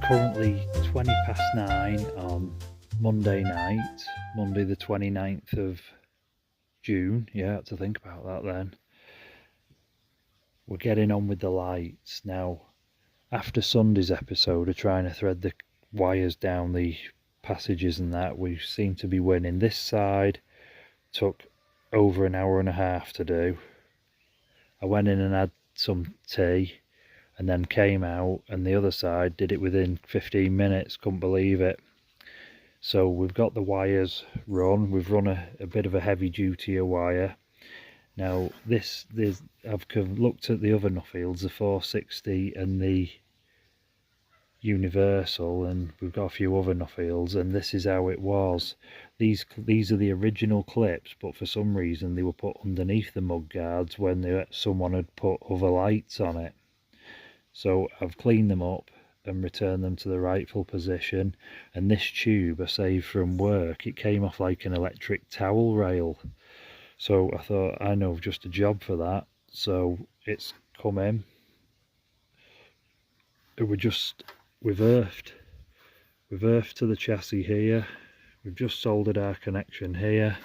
Currently 9:20 on Monday night, Monday the 29th of June. Yeah, I had to think about that then. We're getting on with the lights now. After Sunday's episode of trying to thread the wires down the passages and that, we seem to be winning. This side took over an hour and a half to do. I went in and had some tea and then came out, and the other side did it within 15 minutes. Couldn't believe it. So we've got the wires run. We've run a bit of a heavy duty wire. Now I've looked at the other Nuffields, the 460 and the Universal, and we've got a few other Nuffields, and this is how it was. These are the original clips, but for some reason they were put underneath the mud guards when someone had put other lights on it. So I've cleaned them up and returned them to the rightful position. And this tube I saved from work, it came off like an electric towel rail. So I thought, I know just a job for that. So it's come in. We've earthed to the chassis here. We've just soldered our connection here,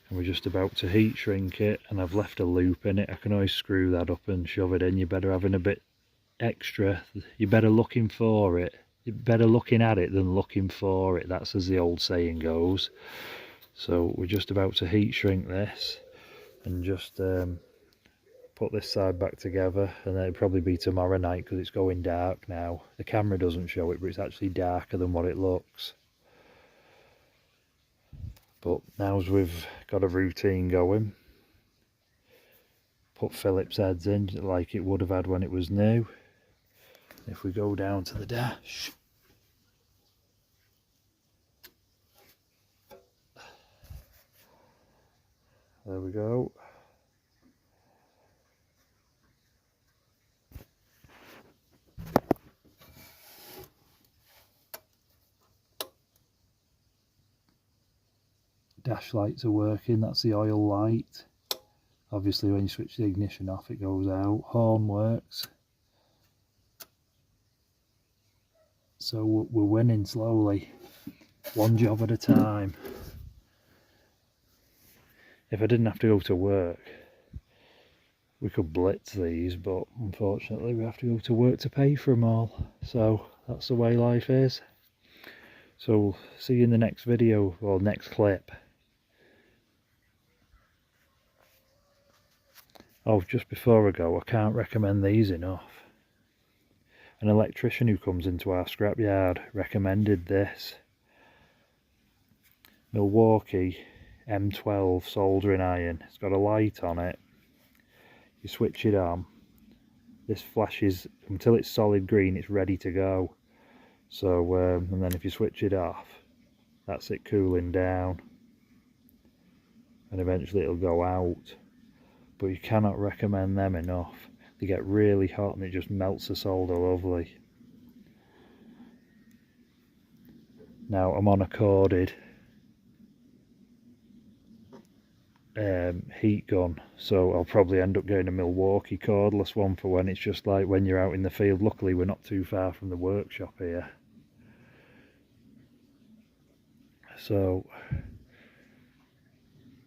and we're just about to heat shrink it, and I've left a loop in it. I can always screw that up and shove it in. You're better having a bit extra. You're better looking for it. You're better looking at it than looking for it. That's as the old saying goes. So we're just about to heat shrink this and just put this side back together, and then it'll probably be tomorrow night because it's going dark now. The camera doesn't show it, but it's actually darker than what it looks. But now as we've got a routine going, put Phillips heads in like it would have had when it was new. If we go down to the dash, there we go. Dash lights are working. That's the oil light. Obviously when you switch the ignition off it goes out. Horn works. So we're winning slowly, one job at a time. If I didn't have to go to work, we could blitz these, but unfortunately we have to go to work to pay for them all. So that's the way life is. So see you in the next video, or next clip. Oh, just before I go, I can't recommend these enough. An electrician who comes into our scrapyard recommended this. Milwaukee M12 soldering iron. It's got a light on it. You switch it on. This flashes until it's solid green, it's ready to go. So, and then if you switch it off, that's it cooling down. And eventually it'll go out. But you cannot recommend them enough. They get really hot and it just melts the solder lovely. Now I'm on a corded heat gun, so I'll probably end up getting a Milwaukee cordless one for when it's just like when you're out in the field. Luckily we're not too far from the workshop here, so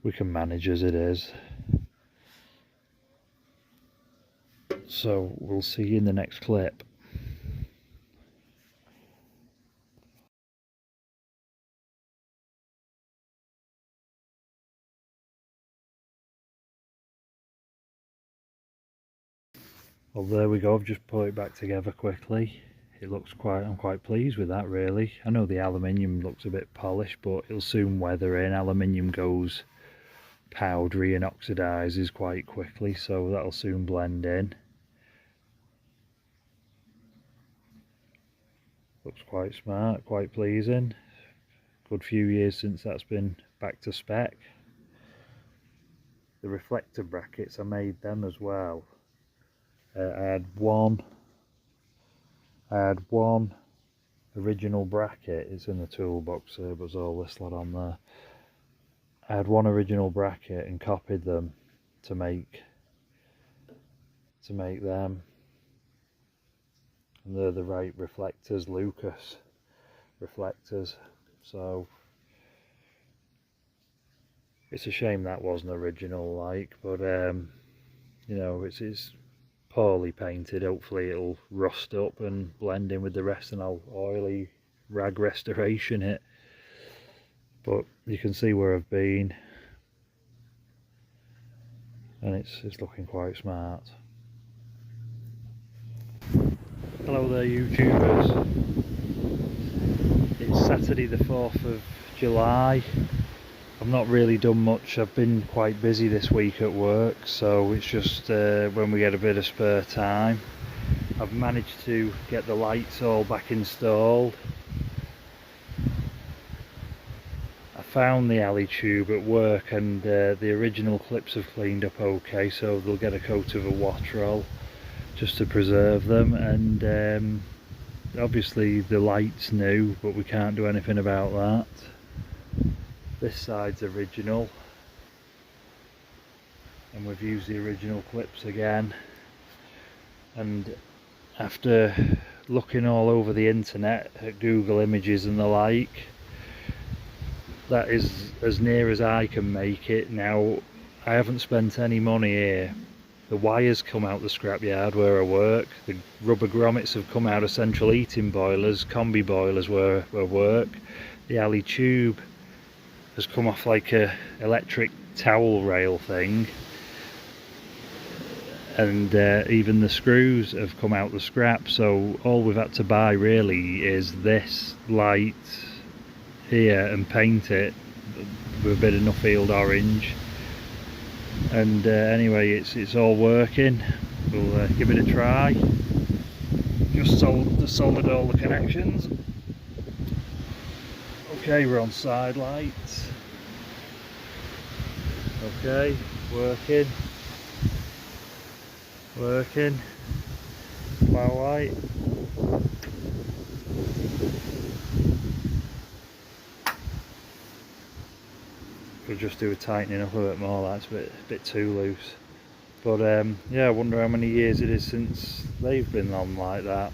we can manage as it is. So we'll see you in the next clip. Well, there we go. I've just put it back together quickly. It looks I'm quite pleased with that, really. I know the aluminium looks a bit polished, but it'll soon weather in. Aluminium goes powdery and oxidises quite quickly, so that'll soon blend in. Looks quite smart, quite pleasing. Good few years since that's been back to spec. The reflector brackets, I made them as well. I had one original bracket. It's in the toolbox here, but there's all this lot on there. I had one original bracket and copied them to make them, and they're the right reflectors, Lucas reflectors. So it's a shame that wasn't original, like, but you know, it's poorly painted. Hopefully it'll rust up and blend in with the rest, and I'll oily rag restoration it. But you can see where I've been, and it's looking quite smart. Hello there, YouTubers. It's Saturday the 4th of July. I've not really done much. I've been quite busy this week at work, so it's just when we get a bit of spare time. I've managed to get the lights all back installed. I found the alley tube at work, and the original clips have cleaned up okay, so they'll get a coat of a wash roll just to preserve them. And obviously the light's new, but we can't do anything about that. This side's original, and we've used the original clips again. And after looking all over the internet at Google Images and the like, that is as near as I can make it. Now, I haven't spent any money here. The wires come out the scrapyard where I work. The rubber grommets have come out of central heating boilers, combi boilers where I work. The alley tube has come off like a electric towel rail thing, and even the screws have come out the scrap. So all we've had to buy really is this light here and paint it with a bit of Nuffield orange. And anyway, it's all working. We'll give it a try. Just soldered all the connections. Okay, we're on side lights. Okay, working. Flower light. We'll just do a tightening up a bit more. That's a bit too loose. But yeah, I wonder how many years it is since they've been on like that.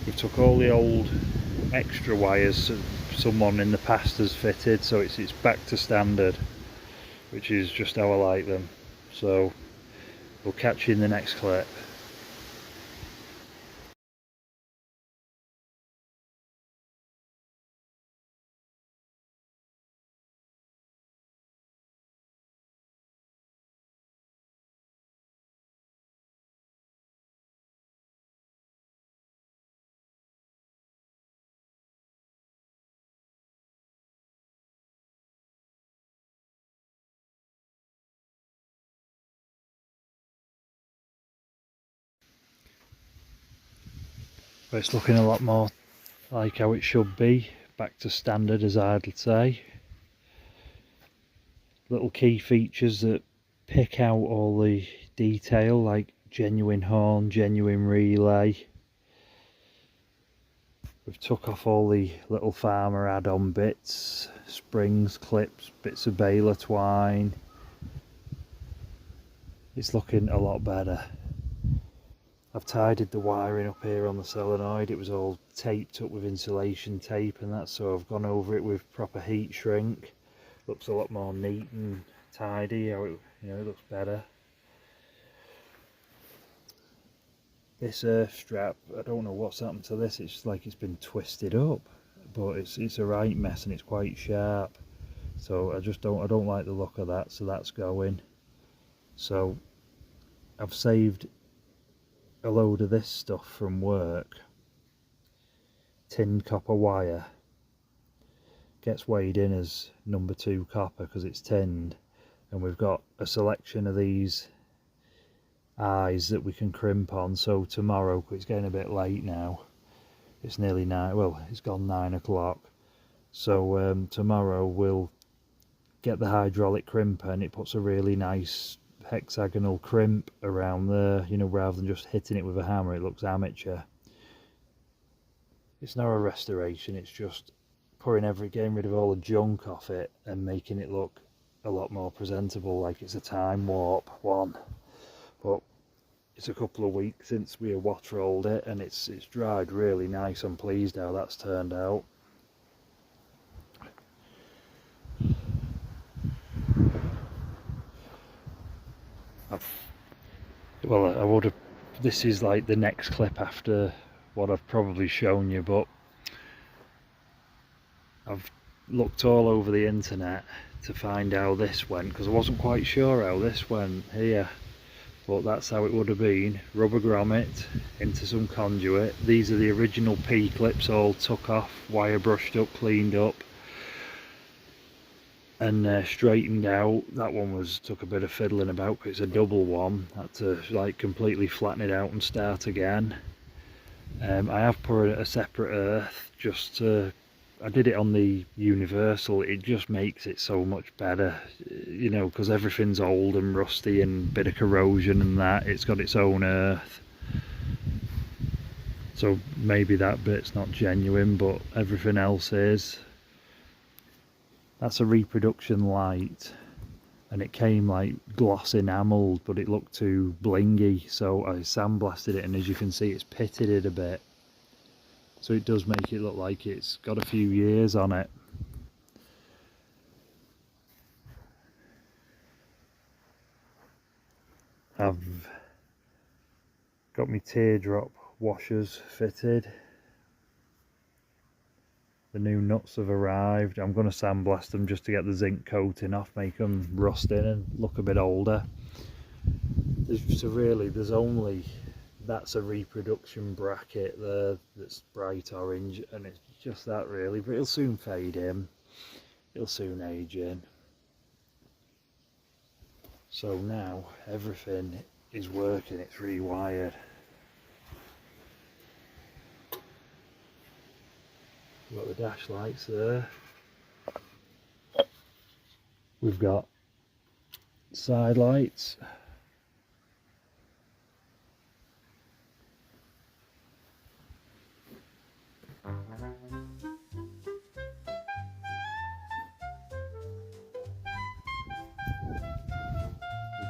We've took all the old extra wires someone in the past has fitted, so it's back to standard, which is just how I like them. So we'll catch you in the next clip. But it's looking a lot more like how it should be, back to standard, as I'd say. Little key features that pick out all the detail, like genuine horn, genuine relay. We've took off all the little farmer add-on bits, springs, clips, bits of baler twine. It's looking a lot better. I've tidied the wiring up here on the solenoid. It was all taped up with insulation tape and that, so I've gone over it with proper heat shrink. Looks a lot more neat and tidy. It looks better. This earth strap, I don't know what's happened to this. It's like it's been twisted up, but it's a right mess and it's quite sharp. So I don't like the look of that. So that's going. So I've saved a load of this stuff from work. Tinned copper wire. Gets weighed in as number 2 copper because it's tinned, and we've got a selection of these eyes that we can crimp on. So tomorrow, it's getting a bit late now, it's nearly 9, well, it's gone 9 o'clock, so tomorrow we'll get the hydraulic crimper, and it puts a really nice hexagonal crimp around there, rather than just hitting it with a hammer. It looks amateur. it's not a restoration, it's just getting rid of all the junk off it and making it look a lot more presentable, like it's a time warp one. But it's a couple of weeks since we water rolled it, and it's dried really nice. I'm pleased how that's turned out. Well, I would have, this is like the next clip after what I've probably shown you, but I've looked all over the internet to find how this went, because I wasn't quite sure how this went here, but that's how it would have been. Rubber grommet into some conduit. These are the original P clips, all took off, wire brushed up, cleaned up and straightened out. That one took a bit of fiddling about because it's a double one. Had to like completely flatten it out and start again. I have put a separate earth just to, I did it on the universal. It just makes it so much better, you know, because everything's old and rusty and bit of corrosion and that. It's got its own earth, so maybe that bit's not genuine, but everything else is. That's a reproduction light, and it came like gloss enamelled, but it looked too blingy, so I sandblasted it, and as you can see it's pitted it a bit, so it does make it look like it's got a few years on it. I've got my teardrop washers fitted. The new nuts have arrived. I'm going to sandblast them just to get the zinc coating off, make them rust in and look a bit older. So really there's only, that's a reproduction bracket there that's bright orange, and it's just that really, but it'll soon fade in, it'll soon age in. So now everything is working, it's rewired. We've got the dash lights there. We've got side lights. We've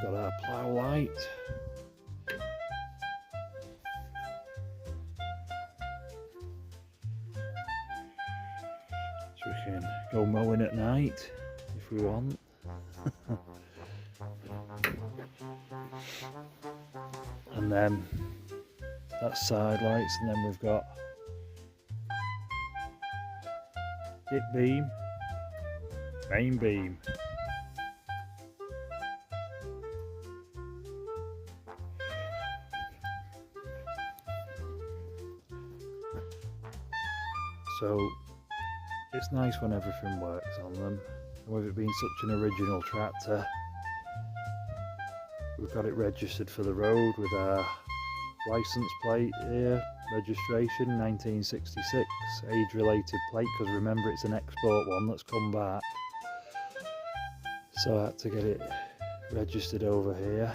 got our plough light. So we can go mowing at night if we want. And then that's side lights, and then we've got dip beam, main beam. So it's nice when everything works on them, and with it being such an original tractor, we've got it registered for the road with our license plate here, registration 1966, age related plate, because remember it's an export one that's come back, so I had to get it registered over here.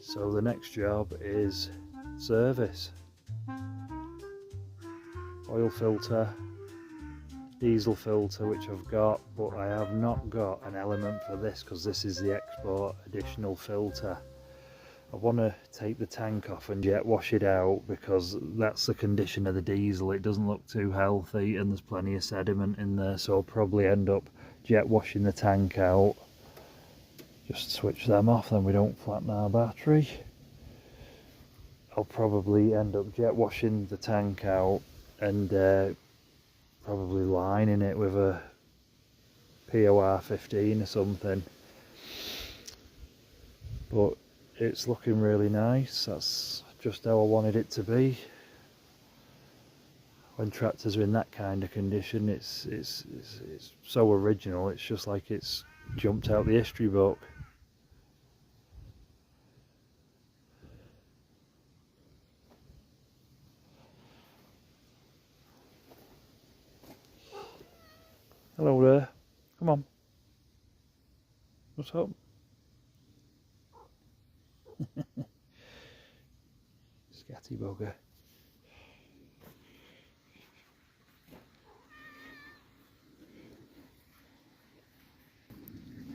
So the next job is service. Oil filter, diesel filter, which I've got, but I have not got an element for this because this is the export additional filter. I want to take the tank off and jet wash it out because that's the condition of the diesel. It doesn't look too healthy and there's plenty of sediment in there, so I'll probably end up jet washing the tank out. Just switch them off, then we don't flatten our battery. I'll probably end up jet washing the tank out and probably lining it with a POR 15 or something, but it's looking really nice. That's just how I wanted it to be. When tractors are in that kind of condition, it's so original, it's just like it's jumped out the history book. Hello there, come on. What's up? Scatty bugger.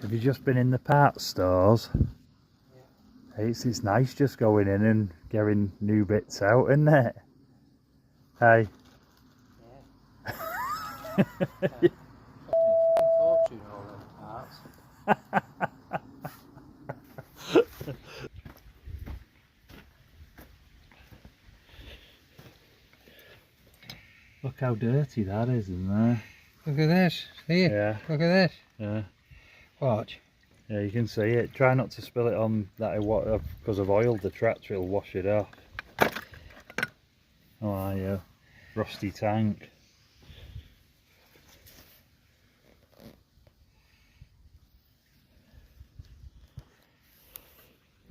Have you just been in the parts stores? Yeah. It's nice just going in and getting new bits out, isn't it? Hey? Yeah. Fucking fortune all them parts. Look how dirty that is in there. Look at this. See? Yeah. Look at this. Yeah. Watch. Yeah, you can see it. Try not to spill it on that because I've oiled the tractor, it'll wash it off. Oh yeah. Rusty tank.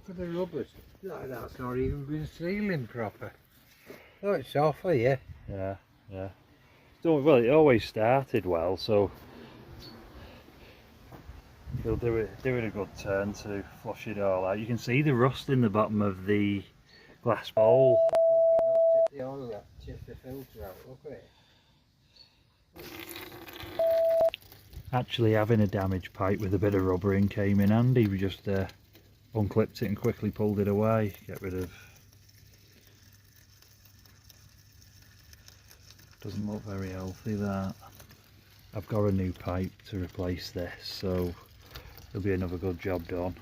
Look at the rubbers. That's not even been sealing proper. Oh, it's off for you. Yeah, yeah. Well, it always started well, so you'll do it a good turn to flush it all out. You can see the rust in the bottom of the glass bowl. Tip the oil out, tip the filter out, look at it. Actually having a damaged pipe with a bit of rubber in came in handy. We just unclipped it and quickly pulled it away. Get rid of... Doesn't look very healthy, that. I've got a new pipe to replace this, so there'll be another good job done.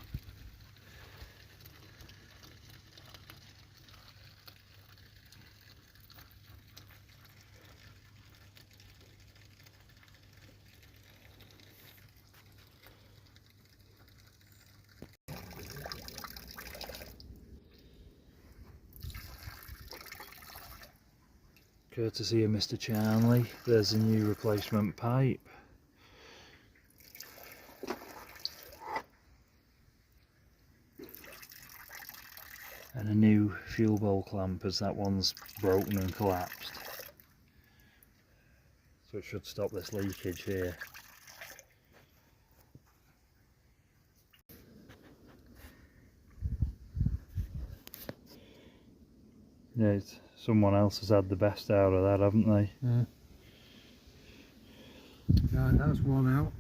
Courtesy of Mr. Charnley, there's a new replacement pipe. And a new fuel bowl clamp, as that one's broken and collapsed. So it should stop this leakage here. Yeah, someone else has had the best out of that, haven't they? Yeah. Right, that's one out.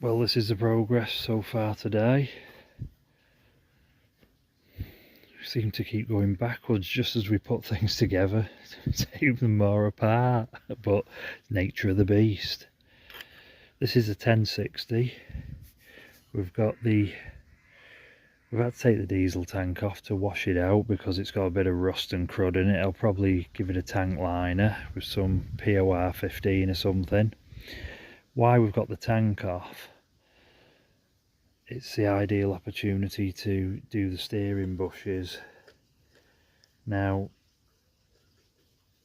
Well, this is the progress so far today. We seem to keep going backwards just as we put things together, take them more apart, but nature of the beast. This is a 1060. We've had to take the diesel tank off to wash it out because it's got a bit of rust and crud in it. I'll probably give it a tank liner with some POR 15 or something. Why we've got the tank off, it's the ideal opportunity to do the steering bushes. Now,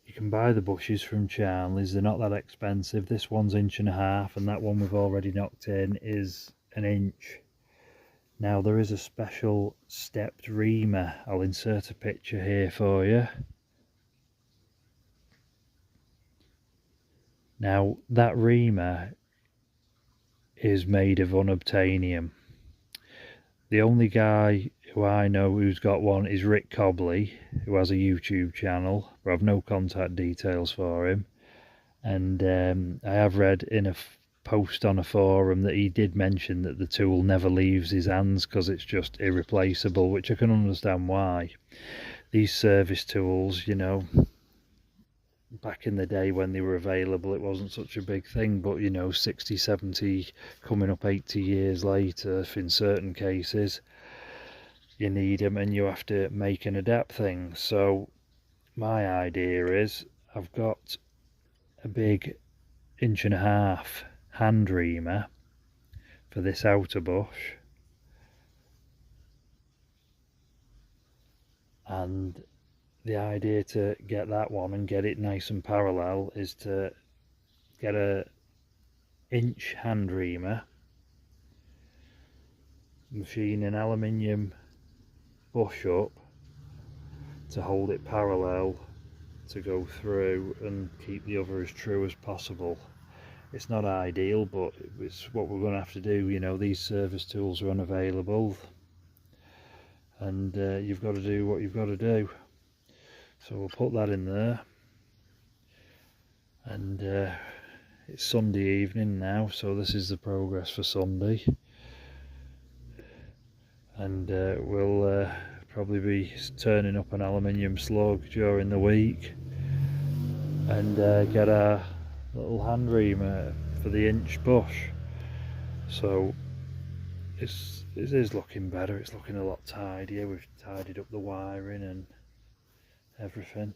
you can buy the bushes from Charnley's, they're not that expensive. This one's 1.5 inches and that one we've already knocked in is 1 inch. Now there is a special stepped reamer. I'll insert a picture here for you. Now that reamer is made of unobtainium. The only guy who I know who's got one is Rick Cobley, who has a YouTube channel, but I've no contact details for him. And I have read in a post on a forum that he did mention that the tool never leaves his hands because it's just irreplaceable, which I can understand why. These service tools, you know, back in the day when they were available, it wasn't such a big thing, but you know, 60, 70, coming up 80 years later, in certain cases, you need them and you have to make and adapt things. So my idea is, I've got a big 1.5 inch hand reamer for this outer bush, and the idea to get that one and get it nice and parallel is to get a 1-inch hand reamer, machine an aluminium bush up to hold it parallel to go through and keep the other as true as possible. It's not ideal, but it's what we're going to have to do. You know, these service tools are unavailable and you've got to do what you've got to do. So we'll put that in there. and it's Sunday evening now, so this is the progress for Sunday, and we'll probably be turning up an aluminium slug during the week and get our little hand reamer for the inch bush. So it is looking better, it's looking a lot tidier. We've tidied up the wiring and everything.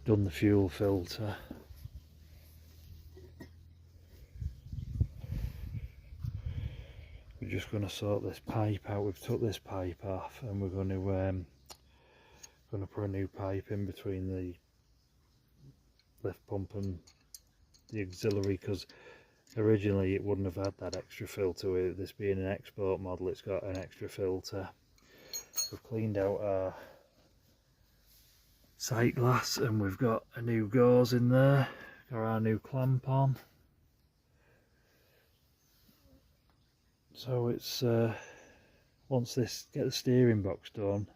Done the fuel filter. We're just going to sort this pipe out. We've took this pipe off and we're going to put a new pipe in between the lift pump and the auxiliary, because originally it wouldn't have had that extra filter. With this being an export model, it's got an extra filter. We've cleaned out our sight glass and we've got a new gauze in there, got our new clamp on. So it's once this get the steering box done,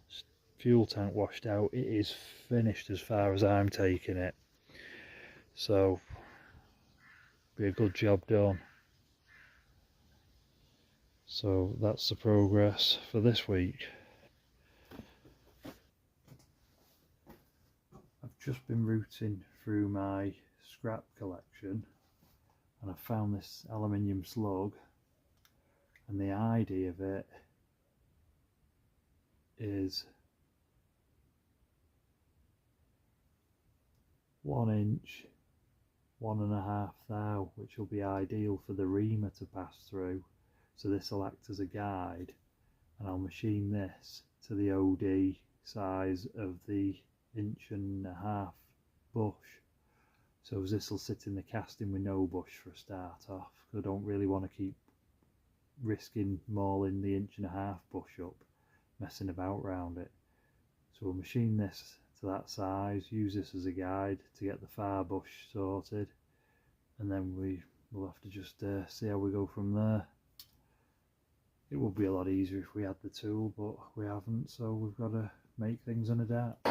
fuel tank washed out, it is finished as far as I'm taking it. So be a good job done. So that's the progress for this week. I've just been rooting through my scrap collection and I found this aluminium slug, and the idea of it is 1 inch, 1.5 thou, which will be ideal for the reamer to pass through. So this will act as a guide, and I'll machine this to the OD size of the 1.5 inch bush. So this will sit in the casting with no bush for a start off. I don't really want to keep risking mauling the 1.5 inch bush up, messing about round it. So we'll machine this to that size, use this as a guide to get the far bush sorted, and then we'll have to just see how we go from there. It would be a lot easier if we had the tool, but we haven't, so we've got to make things and adapt.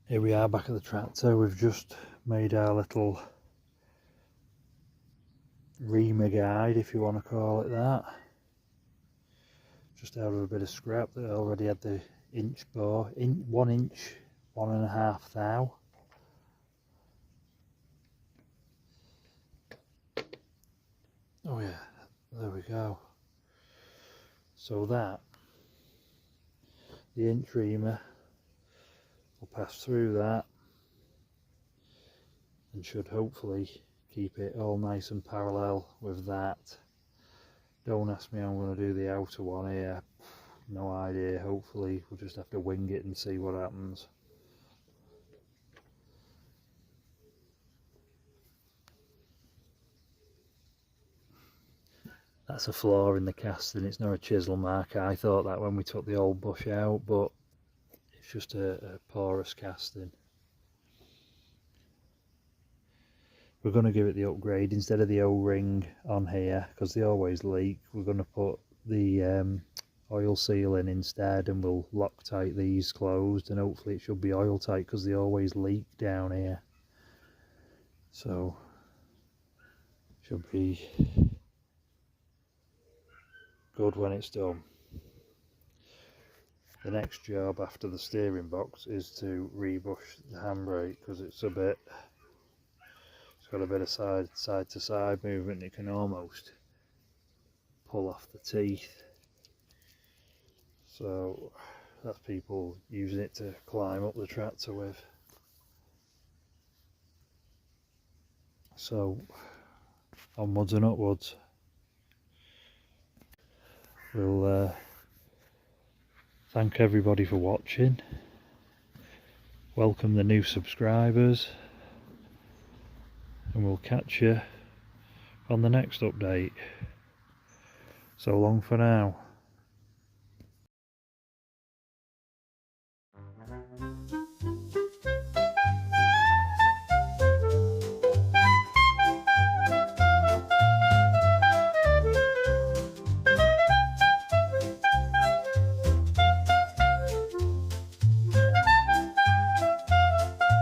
Here we are back at the tractor. We've just made our little reamer guide, if you want to call it that, just out of a bit of scrap that already had the inch bore, 1 inch, 1.5 thou. Oh yeah, there we go. So that, the inch reamer will pass through that and should hopefully keep it all nice and parallel with that. Don't ask me how I'm going to do the outer one here, no idea. Hopefully we'll just have to wing it and see what happens. That's a flaw in the casting, it's not a chisel mark. I thought that when we took the old bush out, but it's just a porous casting. We're going to give it the upgrade. Instead of the O-ring on here, because they always leak, we're going to put the oil seal in instead, and we'll Loctite these closed, and hopefully it should be oil tight because they always leak down here. So should be good when it's done. The next job after the steering box is to rebush the handbrake, because it's got a bit of side to side movement. It can almost pull off the teeth. So that's people using it to climb up the tractor with. So onwards and upwards. We'll thank everybody for watching. welcome the new subscribers, and we'll catch you on the next update. So long for now.